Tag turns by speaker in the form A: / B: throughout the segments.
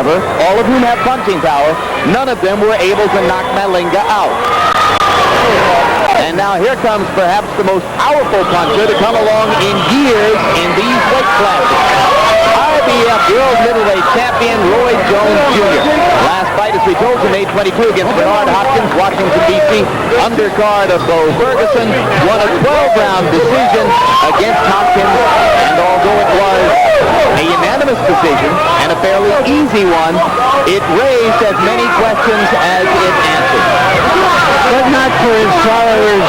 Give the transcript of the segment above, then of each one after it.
A: however, all of whom have punching power, none of them were able to knock Malinga out. And now here comes perhaps the most powerful puncher to come along in years in these weight classes. IBF World Middleweight Champion Roy Jones Jr. Last fight, as we told you, May 22 against Bernard Hopkins, Washington, D.C. Undercard of Bo Ferguson, won a 12-round decision against Hopkins, and although it was a unanimous decision and a fairly easy one, it raised as many questions as it answered.
B: But not for his followers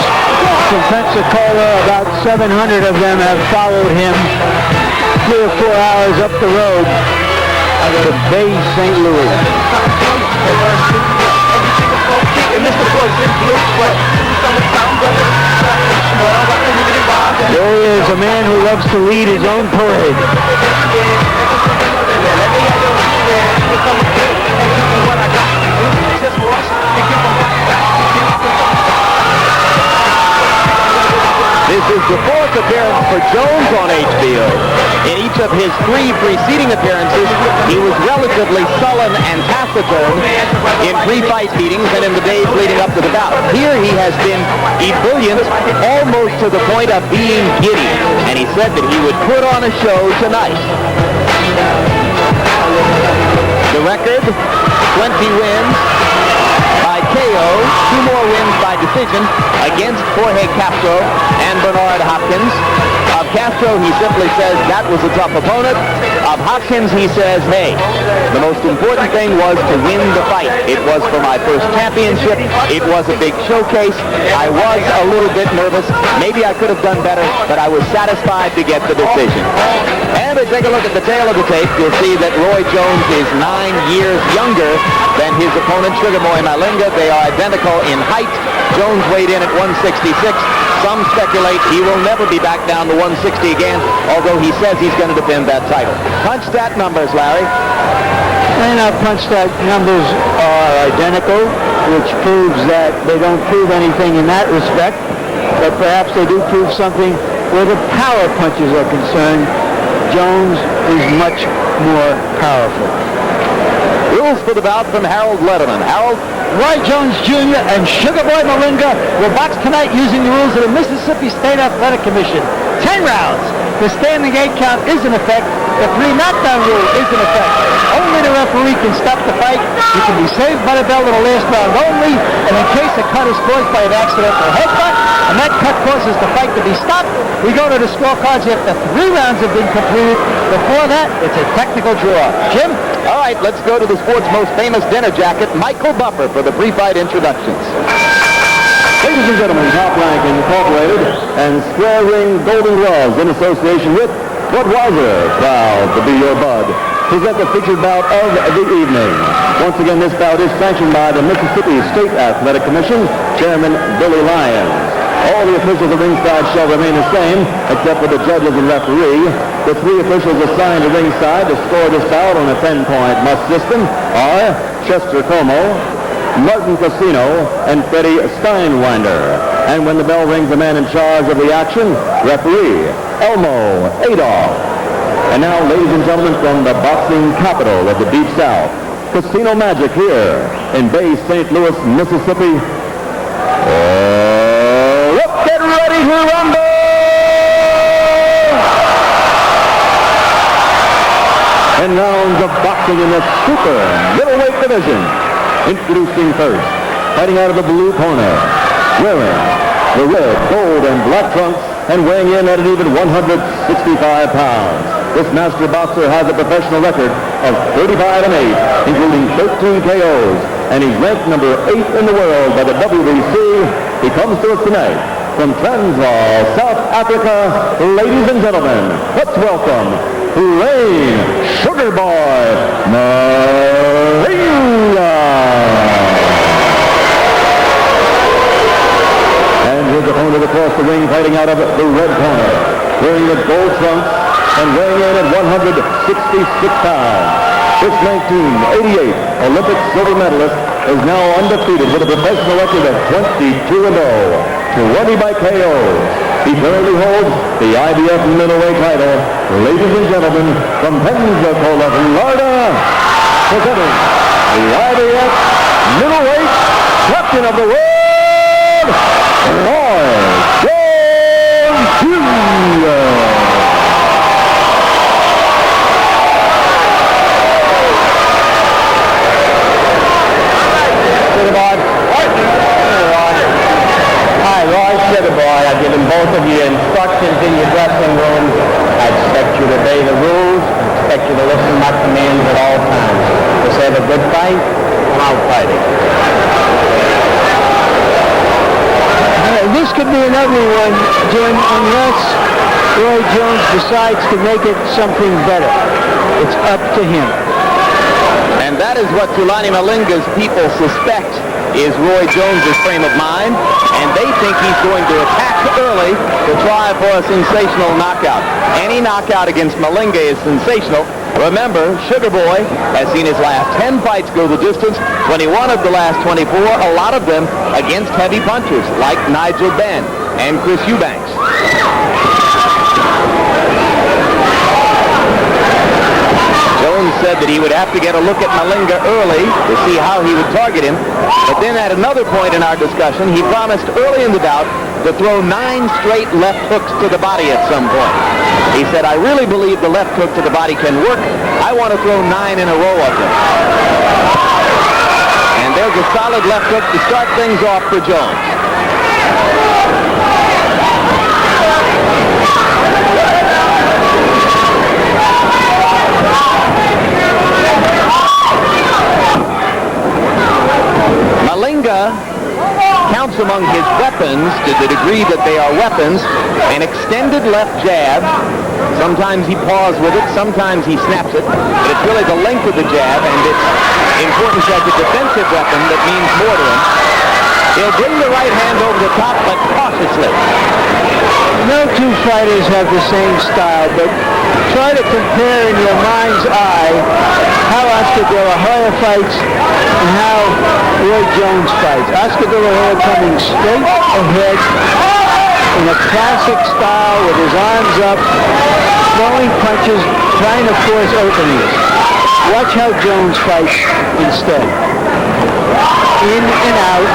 B: from Pensacola. About 700 of them have followed him 3 or 4 hours up the road to Bay St. Louis. There he is, a man who loves to lead his own parade.
A: This is the 4th appearance for Jones on HBO. In each of his 3 preceding appearances, he was relatively sullen and taciturn in pre-fight meetings and in the days leading up to the bout. Here he has been ebullient, almost to the point of being giddy, and he said that he would put on a show tonight. The record, 20 wins by KO, 2 more wins by decision against Jorge Castro and Bernard Hopkins. Of Castro, he simply says that was a tough opponent. Of Hopkins, he says, hey, the most important thing was to win the fight. It was for my first championship. It was a big showcase. I was a little bit nervous. Maybe I could have done better, but I was satisfied to get the decision. And if you take a look at the tail of the tape, you'll see that Roy Jones is 9 years younger than his opponent, Sugar Boy Malinga. They are identical in height. Jones weighed in at 166. Some speculate he will never be back down to 160 again, although he says he's going to defend that title. Punch stat numbers, Larry.
B: And our punch stat numbers are identical, which proves that they don't prove anything in that respect, but perhaps they do prove something where the power punches are concerned. Jones is much more powerful.
A: Rules for the bout from Harold Letterman. Harold?
B: Roy Jones Jr. and Sugar Boy Malinga will box tonight using the rules of the Mississippi State Athletic Commission. 10 rounds. The standing 8 count is in effect. The 3 knockdown rule is in effect. Only the referee can stop the fight. You can be saved by the bell in the last round only, and in case a cut is caused by an accidental headbutt, and that cut causes the fight to be stopped, we go to the scorecards after 3 rounds have been completed. Before that, it's a technical draw. Jim?
A: All right, let's go to the sport's most famous dinner jacket, Michael Buffer, for the pre-fight introductions.
C: Ladies and gentlemen, Top Rank Incorporated and Square Ring Golden Gloves in association with Budweiser, proud to be your bud, present the featured bout of the evening. Once again, this bout is sanctioned by the Mississippi State Athletic Commission, Chairman Billy Lyons. All the officials at ringside shall remain the same, except for the judges and referee. The 3 officials assigned to ringside to score this bout on a 10-point must system are Chester Como, Martin Casino, and Freddie Steinwinder. And when the bell rings, the man in charge of the action, referee Elmo Adolph. And now, ladies and gentlemen, from the boxing capital of the Deep South, Casino Magic here in Bay St. Louis, Mississippi. Let's get ready to rumble! In rounds of boxing in the super middleweight division. Introducing first, fighting out of the blue corner, wearing the red, gold, and black trunks, and weighing in at an even 165 pounds. This master boxer has a professional record of 35-8, including 13 KOs, and he's ranked number 8 in the world by the WBC. He comes to us tonight from Transvaal, South Africa. Ladies and gentlemen, let's welcome Thulani Sugar Boy Malinga. And his opponent across the ring, fighting out of the red corner, wearing the gold trunks and weighing in at 166 pounds. This 1988 Olympic silver medalist is now undefeated with a professional record of 22-0, 20 by KOs. He currently holds the IBF middleweight title. Ladies and gentlemen, from Pensacola, Florida, presenting the IBF middleweight champion of the world, Roy Jones Jr.
D: Hi, Roy Sugarboy. I've given both of you instructions in your dressing rooms. I expect you to obey the rules. I expect you to listen to my commands at all times. Let's have a good fight. Come out fighting.
B: This could be an ugly one, Jim, unless Roy Jones decides to make it something better. It's up to him.
A: And that is what Thulani Malinga's people suspect is Roy Jones's frame of mind, and they think he's going to attack early to try for a sensational knockout. Any knockout against Malinga is sensational. Remember, Sugar Boy has seen his last 10 fights go the distance, 21 of the last 24, a lot of them against heavy punchers like Nigel Benn and Chris Eubanks. Jones said that he would have to get a look at Malinga early to see how he would target him. But then at another point in our discussion, he promised early in the bout to throw 9 straight left hooks to the body at some point. He said, I really believe the left hook to the body can work. I want to throw 9 in a row of them. And there's a solid left hook to start things off for Jones. Malinga counts among his weapons, to the degree that they are weapons, an extended left jab. Sometimes he paws with it, sometimes he snaps it, but it's really the length of the jab and its importance as a defensive weapon that means more to him. He'll bring the right hand over the top, but cautiously.
B: No two fighters have the same style, but try to compare in your mind's eye how Oscar De La Hoya fights and how Roy Jones fights. Oscar De La Hoya coming straight ahead in a classic style with his arms up, throwing punches, trying to force openings. Watch how Jones fights instead. In and out,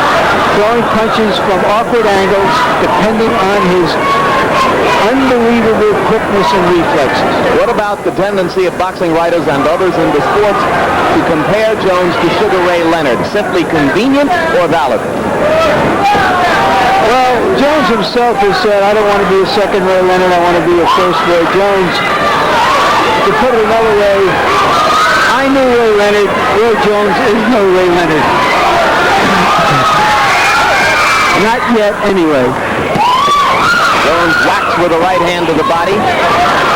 B: throwing punches from awkward angles, depending on his unbelievable quickness and reflexes.
A: What about the tendency of boxing writers and others in the sports to compare Jones to Sugar Ray Leonard? Simply convenient or valid?
B: Well, Jones himself has said, I don't want to be a second Ray Leonard, I want to be a first Ray Jones. To put it another way, I knew Ray Leonard. Roy Jones is no Ray Leonard. Not yet, anyway.
A: Jones whacks with the right hand to the body.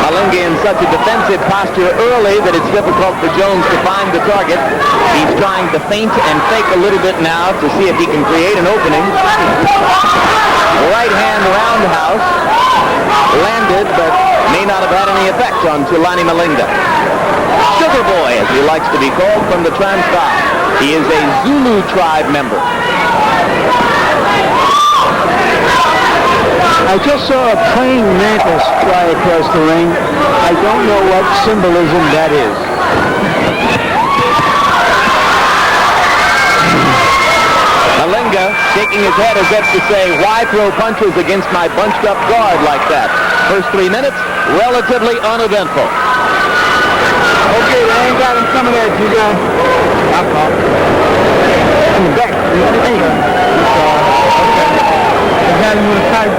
A: Malinga in such a defensive posture early that it's difficult for Jones to find the target. He's trying to feint and fake a little bit now to see if he can create an opening. The right hand roundhouse landed, but may not have had any effect on Thulani Malinga. Sugar Boy, as he likes to be called, from the Transvaal. He is a Zulu tribe member.
B: I just saw a praying mantis fly across the ring. I don't know what symbolism that is.
A: Malinga shaking his head as if to say, why throw punches against my bunched up guard like that? First 3 minutes, relatively uneventful.
B: Okay, they ain't got him coming at you, guys. I'm caught. In the back. There you go. Got him with a tight.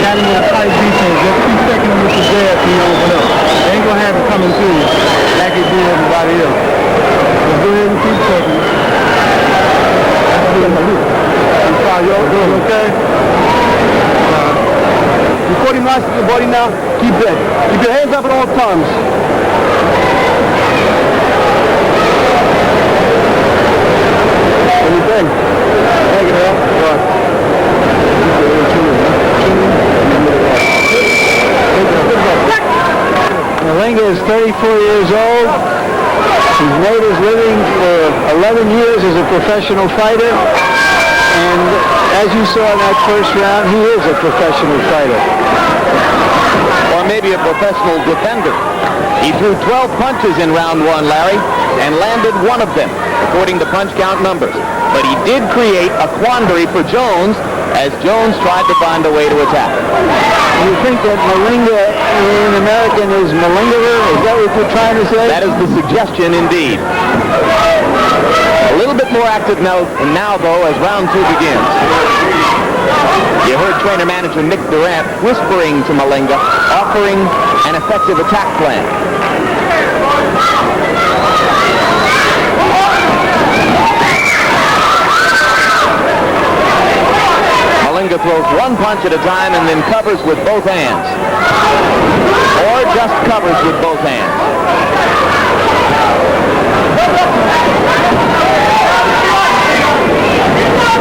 B: Got him with a tight defense. Just keep taking him with the jab till you open up. They ain't gonna have him coming to you like they do everybody else. Just go ahead and keep taking. That's good. I'm sorry, you okay? Before he knocks your body now, keep that. Keep your hands up at all times. What do you think? Take it out. Right. Malinga is 34 years old. He's made his living for 11 years as a professional fighter. And as you saw in that first round, he is a professional fighter.
A: Or maybe a professional defender. He threw 12 punches in round one, Larry, and landed one of them, according to punch count numbers. But he did create a quandary for Jones as Jones tried to find a way to attack.
B: You think that Malinga in American is Malingerer? Is that what you're trying to say?
A: That is the suggestion, indeed. A little bit more active now though, as round two begins. You heard trainer-manager Nick Durant whispering to Malinga, offering an effective attack plan. Malinga throws one punch at a time and then covers with both hands. Or just covers with both hands.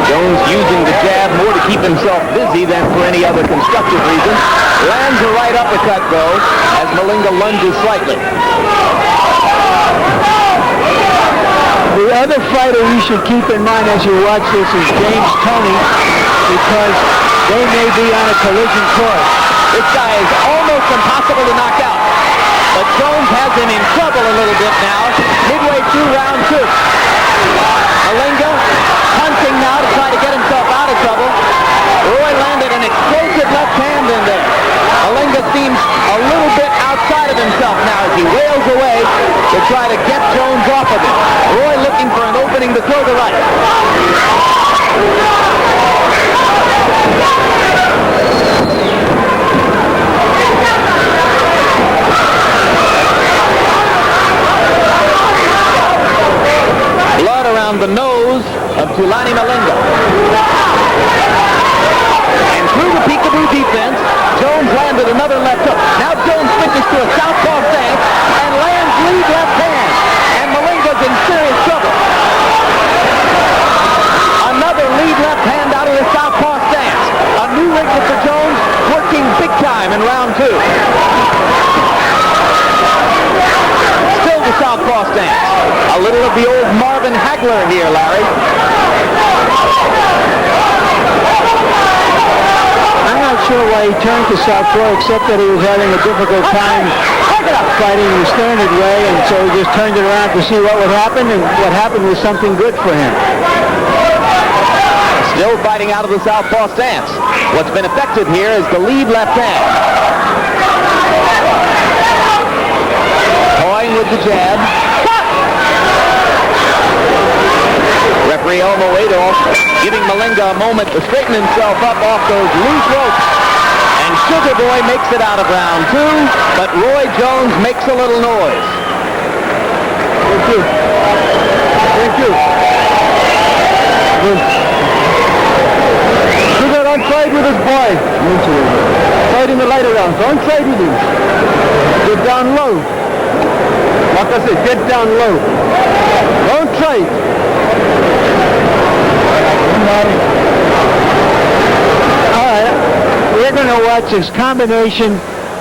A: Jones using the jab more to keep himself busy than for any other constructive reason. Lands a right uppercut, though, as Malinga lunges slightly.
B: The other fighter you should keep in mind as you watch this is James Toney, because they may be on a collision course.
A: This guy is almost impossible to knock out. But Jones has him in trouble a little bit now, midway through round two. Malinga punching now to try to get himself out of trouble. Roy landed an explosive left hand in there. Malinga seems a little bit outside of himself now as he wails away to try to get Jones off of him. Roy looking for an opening to throw the right. Blood around the nose of Thulani Malinga. And through the peekaboo defense, Jones landed another left hook. Now Jones switches to a southpaw stance and lands lead left hand. And Malinga's in serious trouble. Another lead left hand out of the southpaw stance. A new wrinkle for Jones, working big time in round two. Still the southpaw stance. A little of the old Marvin Hagler here, Larry.
B: I'm not sure why he turned to southpaw, except that he was having a difficult time fighting the standard way, and so he just turned it around to see what would happen, and what happened was something good for him.
A: Still fighting out of the southpaw stance. What's been effective here is the lead left hand. Toying with the jab. Referee Elmo Adolph giving Malinga a moment to straighten himself up off those loose ropes. And Sugar Boy makes it out of round two, but Roy Jones makes a little noise.
B: Thank you. Thank you. Sugar, don't fight with this boy. Fight in the lighter round. Don't fight with him. Get down low. Like I said, get down low. Don't fight. All right, we're going to watch this combination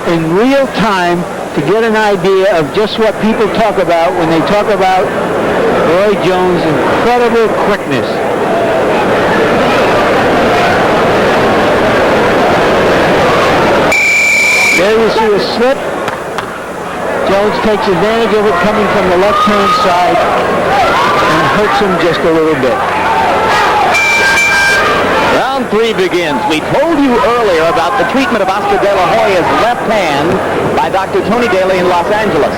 B: in real time to get an idea of just what people talk about when they talk about Roy Jones' incredible quickness. There you see a slip. Jones takes advantage of it coming from the left-hand side and hurts him just a little bit.
A: Round three begins. We told you earlier about the treatment of Oscar De La Hoya's left hand by Dr. Tony Daly in Los Angeles.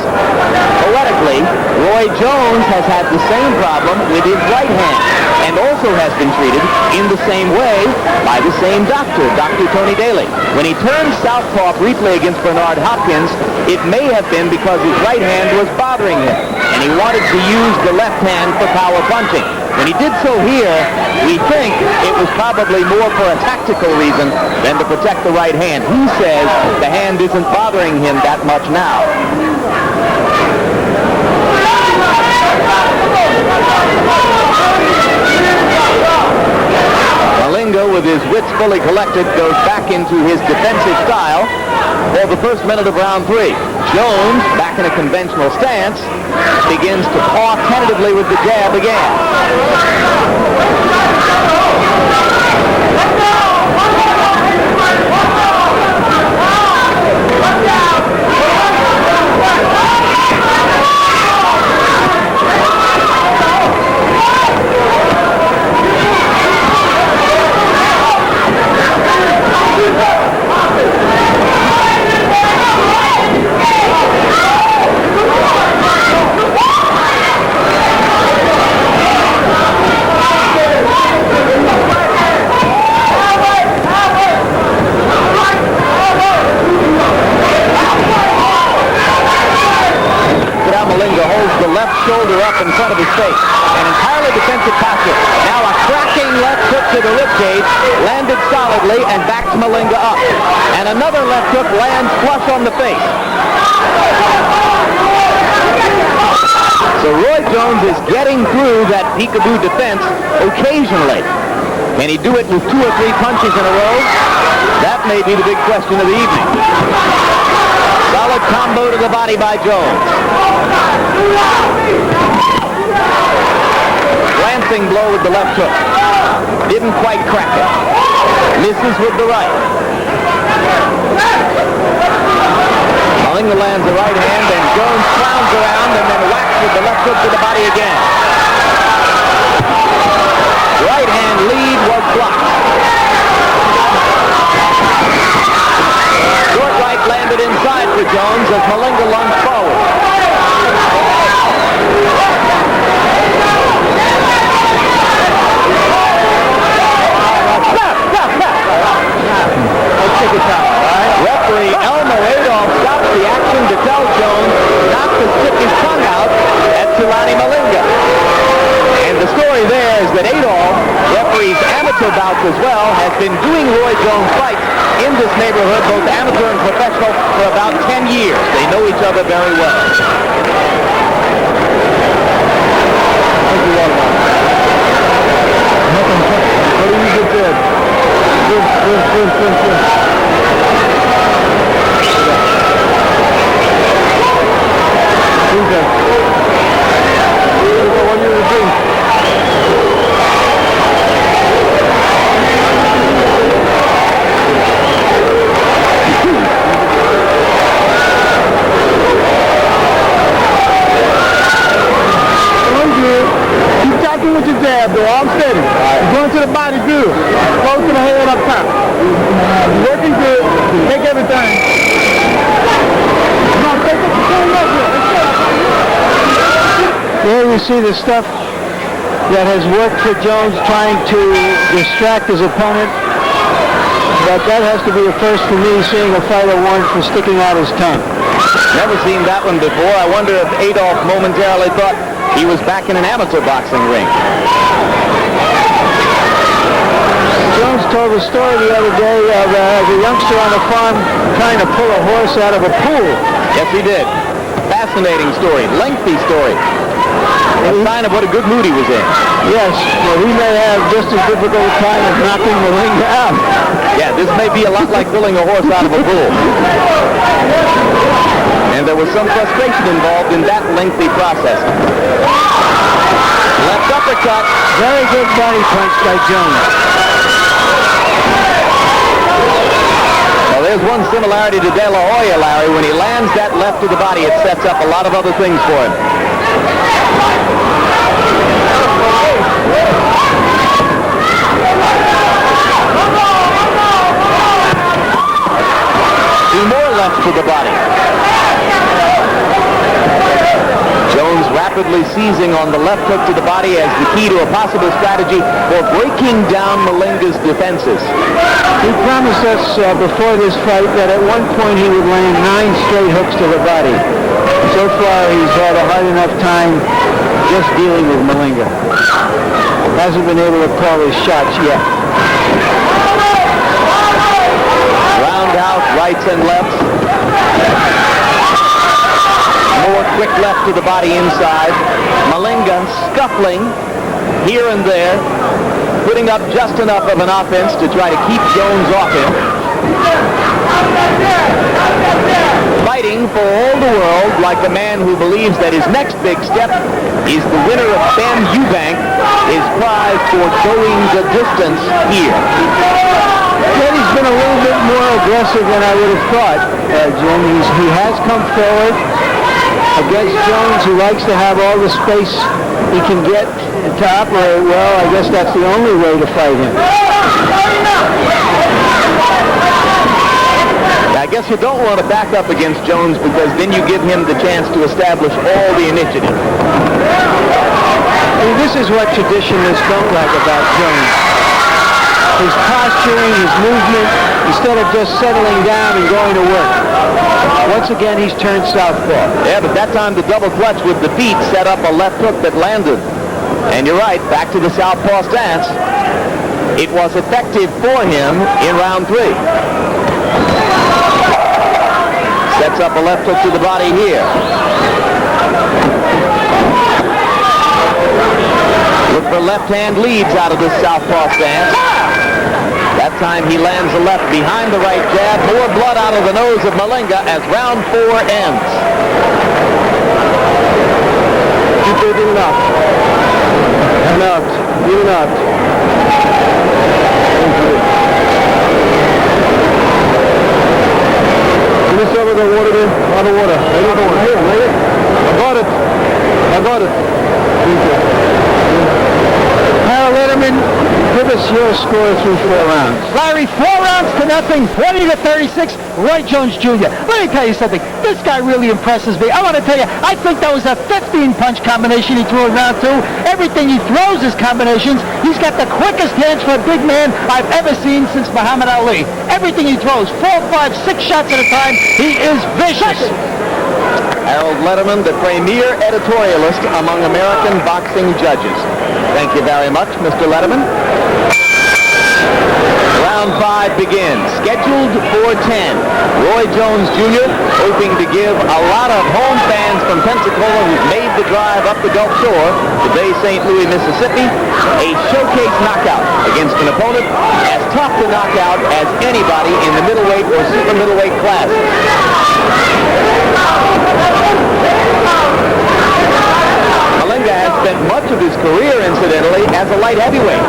A: Poetically, Roy Jones has had the same problem with his right hand and also has been treated in the same way by the same doctor, Dr. Tony Daly. When he turned southpaw briefly against Bernard Hopkins, it may have been because his right hand was bothering him, and he wanted to use the left hand for power punching. When he did so here, we think it was probably more for a tactical reason than to protect the right hand. He says the hand isn't bothering him that much now. Malinga, with his wits fully collected, goes back into his defensive style for the first minute of round three. Jones, back in a conventional stance, begins to paw tentatively with the jab again. shoulder up in front of his face. An entirely defensive posture. Now a cracking left hook to the ribcage, landed solidly, and backs Malinga up. And another left hook lands flush on the face. So Roy Jones is getting through that peekaboo defense occasionally. Can he do it with 2 or 3 punches in a row? That may be the big question of the evening. Solid combo to the body by Jones. Glancing blow with the left hook. Didn't quite crack it. Misses with the right. Malinga lands the right hand, and Jones clowns around and then whacks with the left hook to the body again. Right hand lead was blocked. Short right landed inside for Jones as Malinga lunged forward. Referee Elmer Adolph stops the action to tell Jones not to stick his tongue out at Thulani Malinga. And the story there is that Adolph referees amateur bouts as well, has been doing Roy Jones fights in this neighborhood, both amateur and professional, for about 10 years. They know each other very well.
B: I'm steady. Going to the body good. Close to the head up top. Working good. Take everything. There you see the stuff that has worked for Jones, trying to distract his opponent. But that has to be a first for me, seeing a fighter warned for sticking out his tongue.
A: Never seen that one before. I wonder if Adolph momentarily thought he was back in an amateur boxing ring.
B: Jones told a story the other day of a youngster on a farm trying to pull a horse out of a pool.
A: Yes, he did. Fascinating story. Lengthy story. A sign of what a good mood he was in.
B: Yes, well, he may have just as difficult a time of knocking Malinga out.
A: Yeah, this may be a lot like pulling a horse out of a pool. And there was some frustration involved in that lengthy process. Left uppercut.
B: Very good body punch by Jones.
A: Well, there's one similarity to De La Hoya, Larry. When he lands that left to the body, it sets up a lot of other things for him. Two more left to the body. Jones rapidly seizing on the left hook to the body as the key to a possible strategy for breaking down Malinga's defenses.
B: He promised us before this fight that at one point he would land 9 straight hooks to the body. So far he's had a hard enough time just dealing with Malinga. Hasn't been able to call his shots yet.
A: Roundhouse, rights and lefts. More quick left to the body inside. Malinga scuffling here and there, putting up just enough of an offense to try to keep Jones off him. Fighting for all the world like a man who believes that his next big step is the winner of Ben Eubank, his prize for going the distance here.
B: Eddie's been a little bit more aggressive than I would have thought, Jim. He has come forward against Jones, who likes to have all the space he can get to operate well. I guess that's the only way to fight him.
A: I guess you don't want to back up against Jones, because then you give him the chance to establish all the initiative.
B: I mean, this is what traditionalists don't like about Jones. his posturing, his movement, instead of just settling down and going to work. Once again, he's turned southpaw.
A: Yeah, but that time the double clutch with the feet set up a left hook that landed. And you're right, back to the southpaw stance. It was effective for him in round 3. Sets up a left hook to the body here. Look for left hand leads out of this southpaw stance. That time he lands the left behind the right jab. More blood out of the nose of Malinga as round 4 ends.
B: Keep it enough. Enough. Enough. Give me some of the water there. A lot of water. Here, lay it. I got it. Thank you. Harold Letterman, give us your score through 4 rounds. Larry, 4 rounds to nothing, 20-36, Roy Jones Jr. Let me tell you something. This guy really impresses me. I want to tell you, I think that was a 15-punch combination he threw in round 2. Everything he throws is combinations. He's got the quickest hands for a big man I've ever seen since Muhammad Ali. Everything he throws, 4, 5, 6 shots at a time. He is vicious.
A: Harold Letterman, the premier editorialist among American boxing judges. Thank you very much, Mr. Letterman. Round 5 begins. Scheduled for 10. Roy Jones Jr. hoping to give a lot of home fans from Pensacola who've made the drive up the Gulf Shore to Bay St. Louis, Mississippi, a showcase knockout against an opponent as tough to knock out as anybody in the middleweight or super middleweight class. Malinga has spent much of his career, incidentally, as a light heavyweight.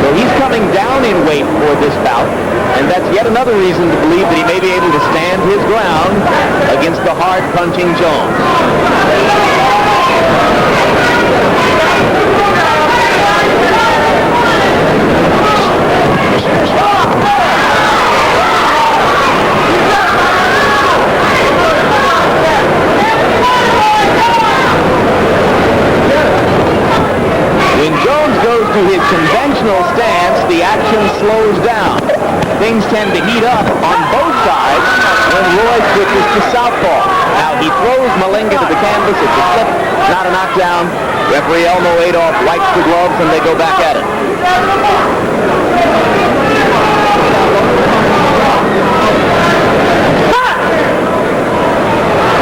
A: So he's coming down in weight for this bout, and that's yet another reason to believe that he may be able to stand his ground against the hard-punching Jones. When Jones goes to his conventional stance, the action slows down. Things tend to heat up on both sides when Roy switches to southpaw. Now he throws Malinga to the canvas. It's a slip, not a knockdown. Referee Elmo Adolph wipes the gloves and they go back at it.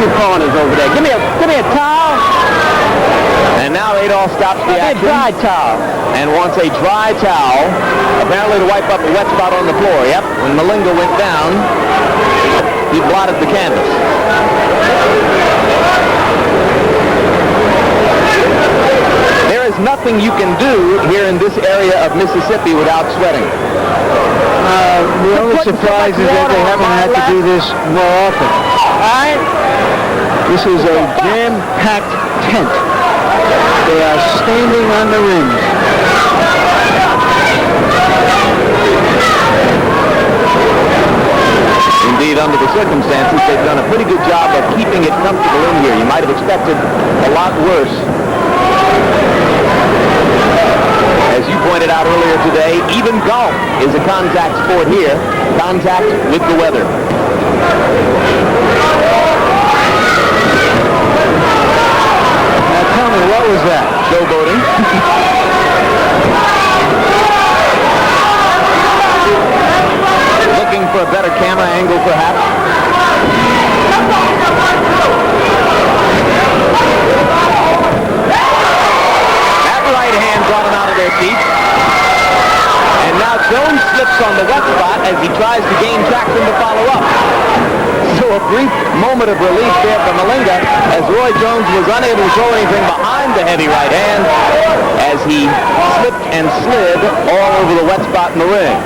B: Two corners over there. Give me a towel.
A: And now Adolph stops the action.
B: A dry towel.
A: And wants a dry towel, apparently to wipe up a wet spot on the floor. Yep, when Malinga went down, he blotted the canvas. There is nothing you can do here in this area of Mississippi without sweating.
B: The only surprise is that they haven't had to do this more often. All right? This is a jam-packed tent. They are standing on the rings.
A: Indeed, under the circumstances, they've done a pretty good job of keeping it comfortable in here. You might have expected a lot worse. As you pointed out earlier today, even golf is a contact sport here. Contact with the weather.
B: Now tell me, what was that?
A: Showboating. Looking for a better camera angle, perhaps. That right hand brought him out of their seats. And now Jones slips on the wet spot as he tries to gain traction to follow up. So a brief moment of relief there for Malinga as Roy Jones was unable to throw anything behind the heavy right hand as he slipped and slid all over the wet spot in the ring.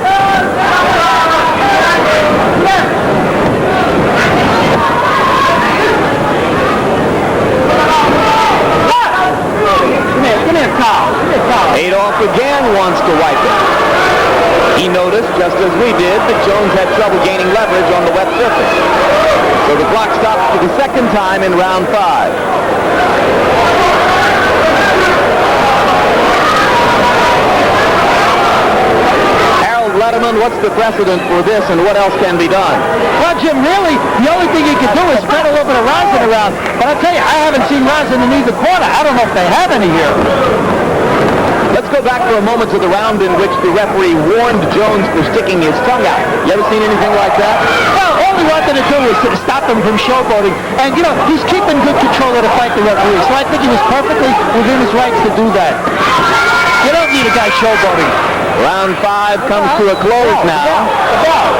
B: Give me a towel.
A: Adolph again wants to wipe it. He noticed, just as we did, that Jones had trouble gaining leverage on the wet surface. So the clock stops for the second time in round 5. Harold Gentlemen, what's the precedent for this and what else can be done?
B: Well, Jim, really, the only thing you can do is spread a little bit of rosin around. But I tell you, I haven't seen rosin in either corner. I don't know if they have any here.
A: Let's go back for a moment to the round in which the referee warned Jones for sticking his tongue out. You ever seen anything like that?
B: Well, all he wanted to do was to stop him from showboating. And, you know, he's keeping good control of the fight, the referee. So I think he was perfectly within his rights to do that. You don't need a guy showboating.
A: Round 5 comes to a close now.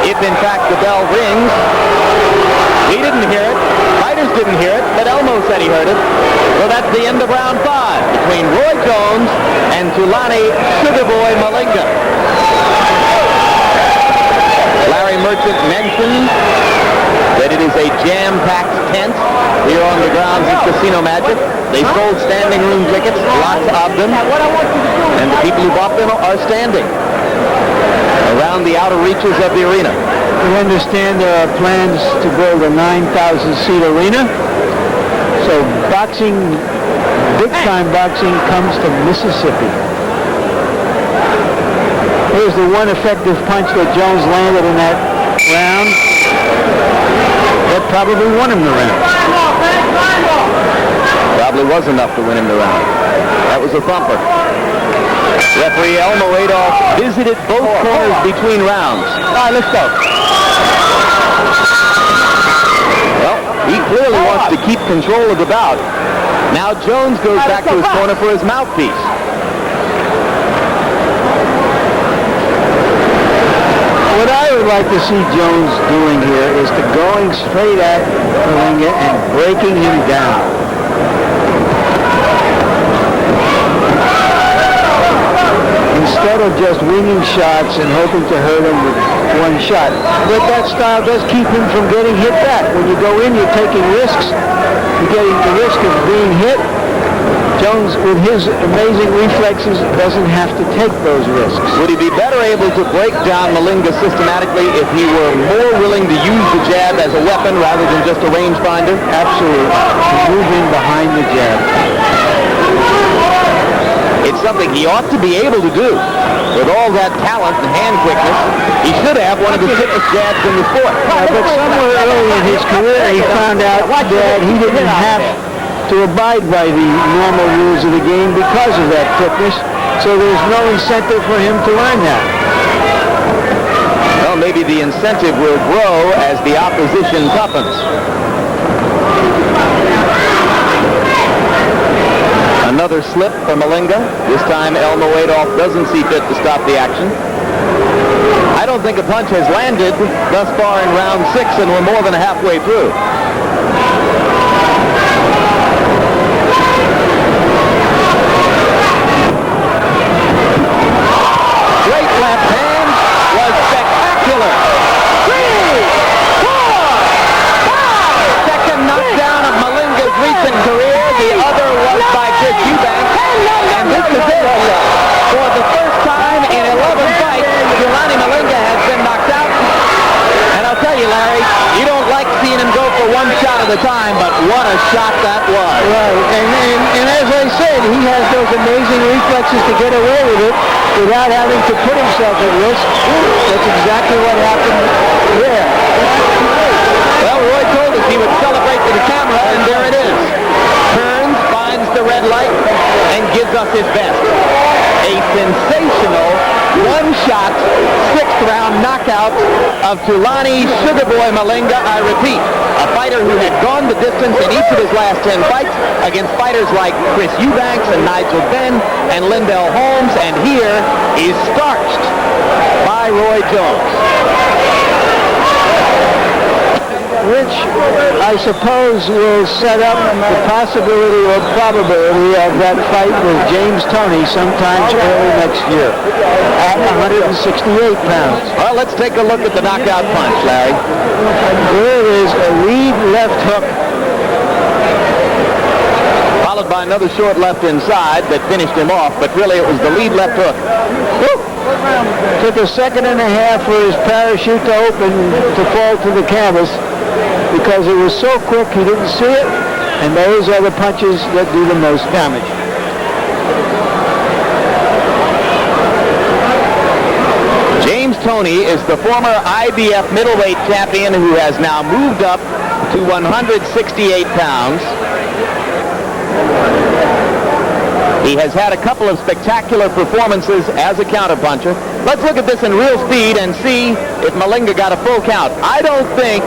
A: If, in fact, the bell rings. We didn't hear it. Fighters didn't hear it, but Elmo said he heard it. So that's the end of round 5 between Roy Jones and Thulani Sugarboy Malinga. Larry Merchant mentioned that it is a jam-packed tent here on the grounds of Casino Magic. They sold standing room tickets, lots of them, and the people who bought them are standing around the outer reaches of the arena.
B: We understand there are plans to build a 9,000-seat arena. So boxing, big-time boxing, comes to Mississippi. Here's the one effective punch that Jones landed in that round. That probably won him the round.
A: Probably was enough to win him the round. That was a thumper. Referee Elmo Adolph visited both corners between rounds.
B: All right, let's go.
A: Well, he clearly wants to keep control of the bout. Now Jones goes back to his corner for his mouthpiece.
B: What I would like to see Jones doing here is to going straight at Malinga and breaking him down. Instead of just winging shots and hoping to hurt him with one shot. But that style does keep him from getting hit back. When you go in, you're taking risks. You're getting the risk of being hit. Jones, with his amazing reflexes, doesn't have to take those risks.
A: Would he be better able to break down Malinga systematically if he were more willing to use the jab as a weapon rather than just a rangefinder?
B: Absolutely. To move in behind the jab.
A: It's something he ought to be able to do. With all that talent and hand quickness, he should have one of the quickest jabs in the sport.
B: But somewhere early in his career, he found out that he didn't have to abide by the normal rules of the game because of that quickness. So there's no incentive for him to learn that.
A: Well, maybe the incentive will grow as the opposition toughens. Another slip for Malinga. This time Elmo Adolph doesn't see fit to stop the action. I don't think a punch has landed thus far in round 6, and we're more than halfway through. Great left hand was spectacular. 3, 4, 5. Second knockdown of Malinga's recent career. The other was by Chris Eubanks. And this is it. For the first time in 11 fights, Thulani Malinga has been knocked out. And I'll tell you, Larry, you don't like seeing him go for one shot at a time, but what a shot that was.
B: Right, and as I said, he has those amazing reflexes to get away with it without having to put himself at risk. That's exactly what happened there.
A: Well, Roy told us he would celebrate to the camera, and there it is. Turns, finds the red light, and gives us his best. A sensational one-shot, 6th round knockout of Thulani Sugarboy Malinga. I repeat, a fighter who had gone the distance in each of his last 10 fights against fighters like Chris Eubanks and Nigel Benn and Lindell Holmes, and here is starched by Roy Jones.
B: Which I suppose will set up the possibility or probability of that fight with James Toney sometime early next year at 168 pounds.
A: Well, let's take a look at the knockout punch, Larry.
B: There is a lead left hook.
A: Followed by another short left inside that finished him off, but really it was the lead left hook. Woo!
B: Took a second and a half for his parachute to open to fall to the canvas, because it was so quick he didn't see it, and those are the punches that do the most damage.
A: James Toney is the former IBF middleweight champion who has now moved up to 168 pounds. He has had a couple of spectacular performances as a counterpuncher. Let's look at this in real speed and see if Malinga got a full count. I don't think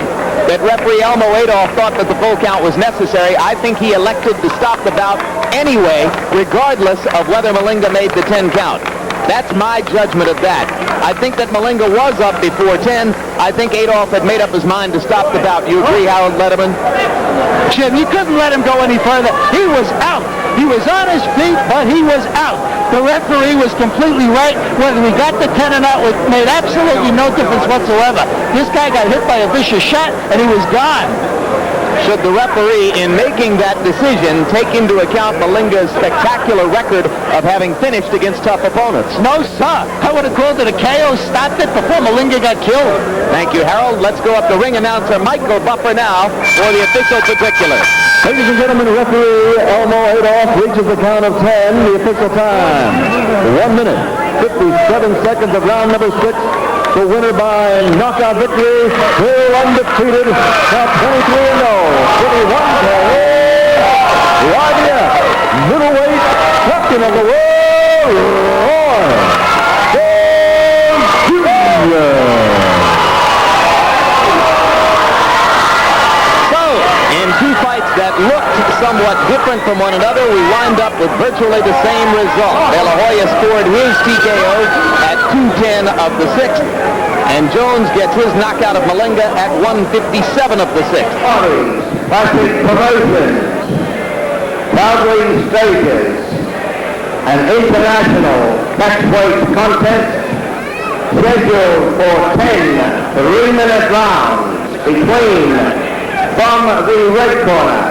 A: that referee Elmo Adolph thought that the full count was necessary. I think he elected to stop the bout anyway, regardless of whether Malinga made the 10 count. That's my judgment of that. I think that Malinga was up before 10. I think Adolph had made up his mind to stop the bout. You agree, Harold Letterman?
B: Jim, you couldn't let him go any further. He was out. He was on his feet, but he was out. The referee was completely right. Whether we got the 10 or not made absolutely no difference whatsoever. This guy got hit by a vicious shot, and he was gone.
A: Should the referee, in making that decision, take into account Malinga's spectacular record of having finished against tough opponents?
B: No, sir. I would have called it a KO, stopped it before Malinga got killed.
A: Thank you, Harold. Let's go up to ring announcer Michael Buffer now for the official particulars.
C: Ladies and gentlemen, referee Elmo Adolph reaches the count of 10. The official time, 1 minute, 57 seconds of round number 6. The winner by knockout victory, still undefeated, now 23-0, 21 the IBF middleweight champion of the world, Roy Jr.
A: So, in two fights that looked somewhat different from one another, we wind up with virtually the same result. De La Hoya scored his TKO at 2:10 of the 6th, and Jones gets his knockout of Malinga at 1:57 of the 6th.
D: Classic promotions, Calgary stages, an international catchweight contest scheduled for 10 3-minute rounds between, from the red corner,